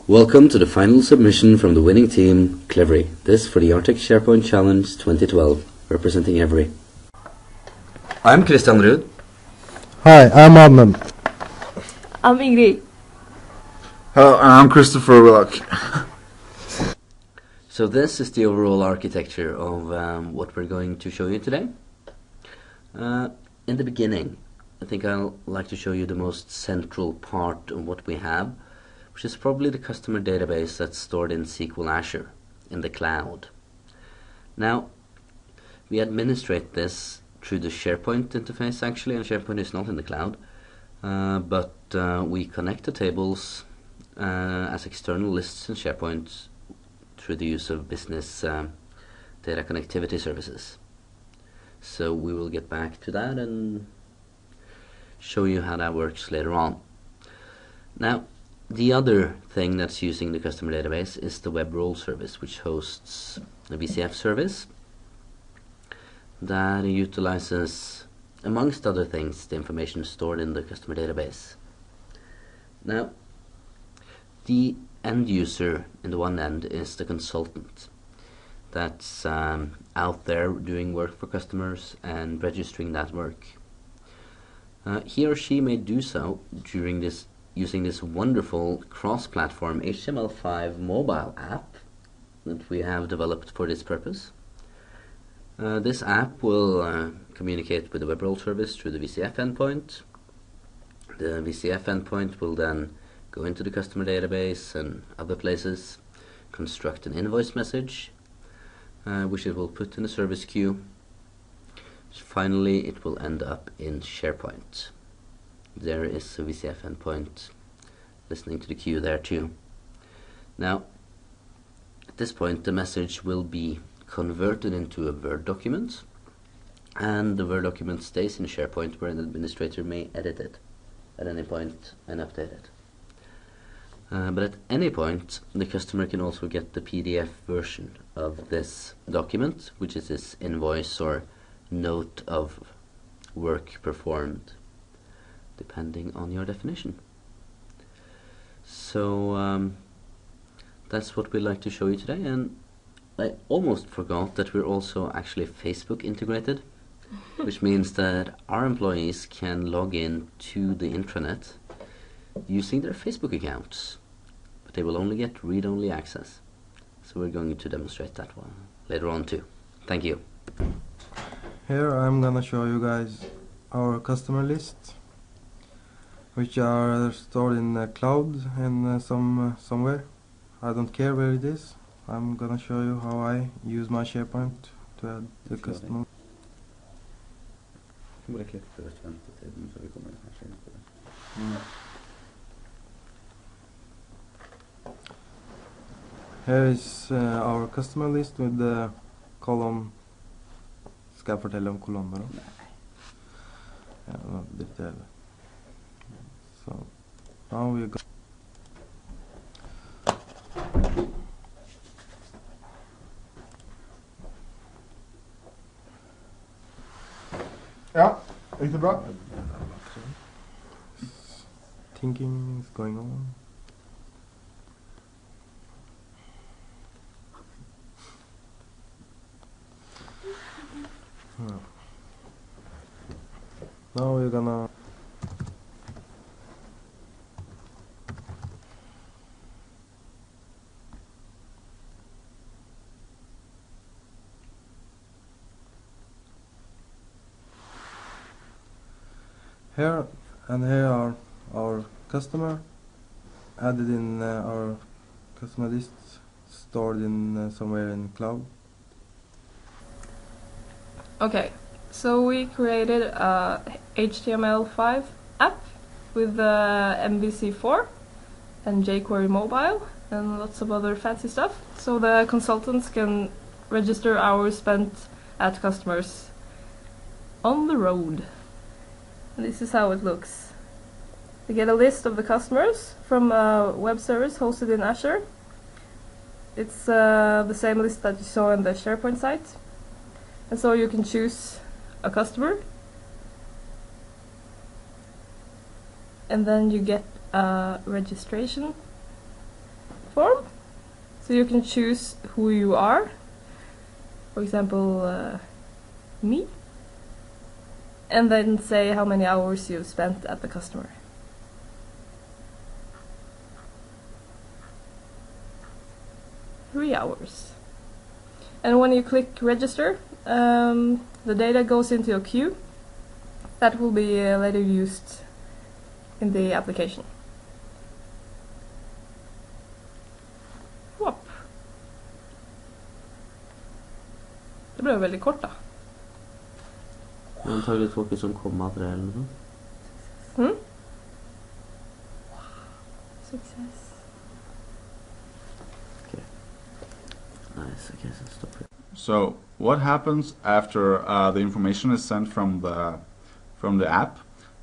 Welcome to the final submission from the winning team, clEVRY. This for the Arctic SharePoint Challenge 2012, representing clEVRY. I'm Christian Ruud. Hi, I'm Adnan. I'm Ingrid. Hello, I'm Christopher Willock. So this is the overall architecture of what we're going to show you today. In the beginning, I think I'll like to show you the most central part of what we have, which is probably the customer database that's stored in SQL Azure in the cloud. Now, we administrate this through the SharePoint interface actually, and SharePoint is not in the cloud, but we connect the tables as external lists in SharePoint through the use of business data connectivity services. So we will get back to that and show you how that works later on. Now, the other thing that's using the customer database is the web role service, which hosts a VCF service that utilizes, amongst other things, the information stored in the customer database. Now, the end user in the one end is the consultant that's out there doing work for customers and registering that work. He or she may do so using this wonderful cross-platform HTML5 mobile app that we have developed for this purpose. This app will communicate with the web role service through the VCF endpoint. The VCF endpoint will then go into the customer database and other places, construct an invoice message, which it will put in a service queue. Finally, it will end up in SharePoint. There is a VCF endpoint listening to the queue there too. Now, at this point, the message will be converted into a Word document, and the Word document stays in SharePoint where an administrator may edit it at any point and update it. But at any point, the customer can also get the PDF version of this document, which is this invoice or note of work performed, depending on your definition. So that's what we'd like to show you today, and I almost forgot that we're also actually Facebook integrated, which means that our employees can log in to the intranet using their Facebook accounts, but they will only get read-only access. So we're going to demonstrate that one later on too. Thank you. Here I'm gonna show you guys our customer list, which are stored in the cloud and somewhere. I don't care where it is. I'm gonna show you how I use my SharePoint to add the customer. Here is our customer list with the column. Ska jag fortelle om kolonner då? Ja, lite heller. So, now we go. Ja, gick det bra? Thinking is going on. Now we're gonna here and here are our customer added in our customer list, stored in somewhere in cloud. Okay, so we created a HTML5 app with MVC4 and jQuery mobile and lots of other fancy stuff, so the consultants can register hours spent at customers on the road. And this is how it looks. You get a list of the customers from a web service hosted in Azure. It's the same list that you saw in the SharePoint site. And so you can choose a customer, and then you get a registration form. So you can choose who you are. For example, me. And then say how many hours you've spent at the customer. Three hours. And when you click register, the data goes into a queue that will be later used in the application. Whoop. Det blev väldigt kort då. Det är antagligen folk som kommer till det eller något. Mm? Success. Okay. Nice. Okay, so stop here. So what happens after the information is sent from the app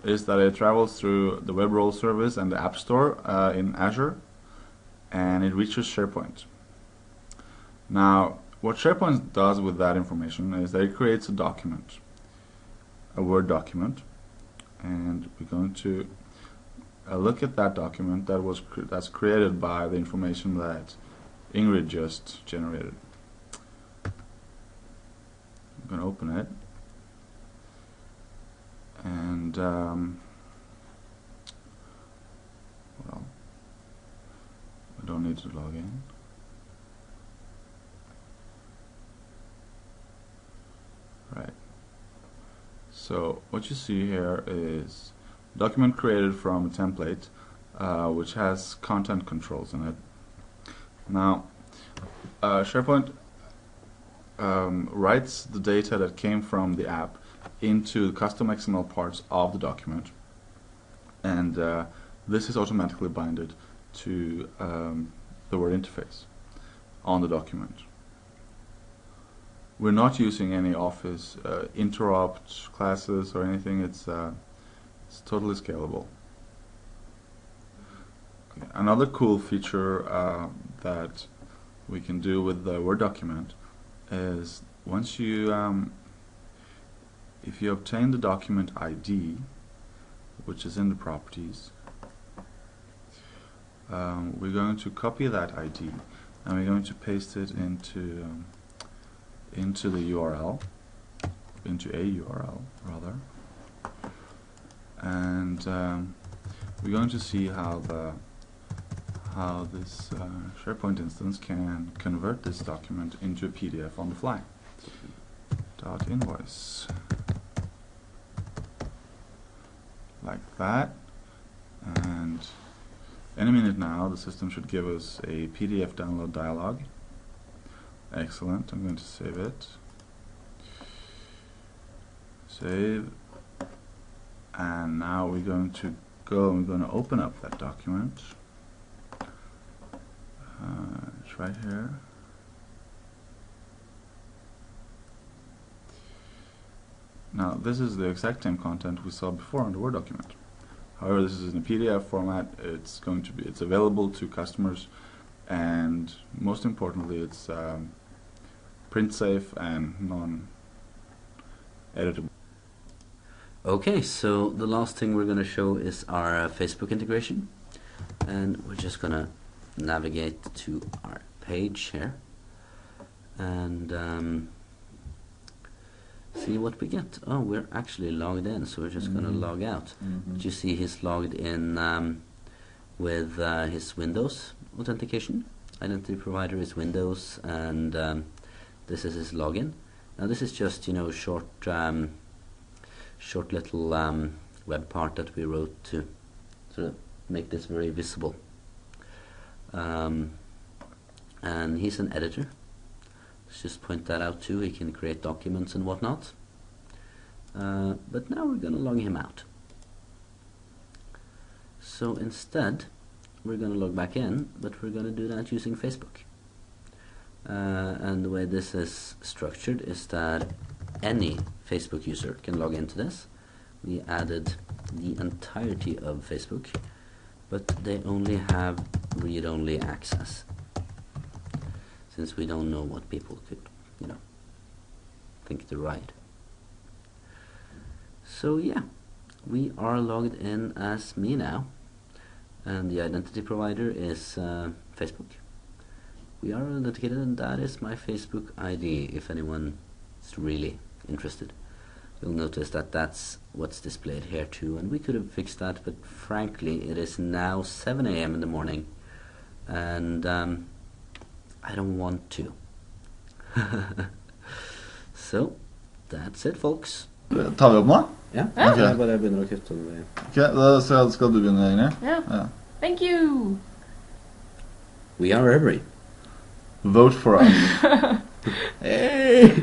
is that it travels through the web role service and the App Store in Azure, and it reaches SharePoint. Now, what SharePoint does with that information is that it creates a document, a Word document, and we're going to look at that document that's created by the information that Ingrid just generated. I'm going to open it, and well, I don't need to log in. Right. So what you see here is a document created from a template which has content controls in it. Now, SharePoint writes the data that came from the app into the custom XML parts of the document, and this is automatically binded to the Word interface on the document. We're not using any Office interrupt classes or anything. It's totally scalable. Okay. Another cool feature that we can do with the Word document is once you, if you obtain the document ID, which is in the properties, we're going to copy that ID and we're going to paste it into the URL, into a URL rather, and we're going to see how this SharePoint instance can convert this document into a PDF on the fly. .invoice, like that, and any minute now the system should give us a PDF download dialog. Excellent. I'm going to save it. Save. And now we're going to go and we're going to open up that document. It's right here. Now this is the exact same content we saw before on the Word document. However, this is in a PDF format. It's available to customers, and most importantly, it's print safe and non-editable. Okay, so the last thing we're going to show is our Facebook integration, and we're just going to navigate to our page here and see what we get. Oh, we're actually logged in, so we're just going to log out. But you see he's logged in with his Windows authentication. Identity provider is Windows, and this is his login. Now this is just, you know, short little web part that we wrote to sort of make this very visible. And he's an editor. Let's just point that out too. He can create documents and whatnot. But now we're going to log him out. So instead, we're going to log back in, but we're going to do that using Facebook. And the way this is structured is that any Facebook user can log into this. We added the entirety of Facebook, but they only have read-only access, since we don't know what people could, you know, think to write. So yeah, we are logged in as me now, and the identity provider is Facebook. We are authenticated, and that is my Facebook ID if anyone is really interested. You'll notice that that's what's displayed here too, and we could have fixed that, but frankly it is now 7 AM in the morning, and I don't want to. So that's it, folks. Tar vi opp nå? Ja, Ok. jeg bare begynner å kutte det. Ok, da skal du begynne, Ingrid. Yeah. Ja. Thank you. We are every. Vote for us. Hey!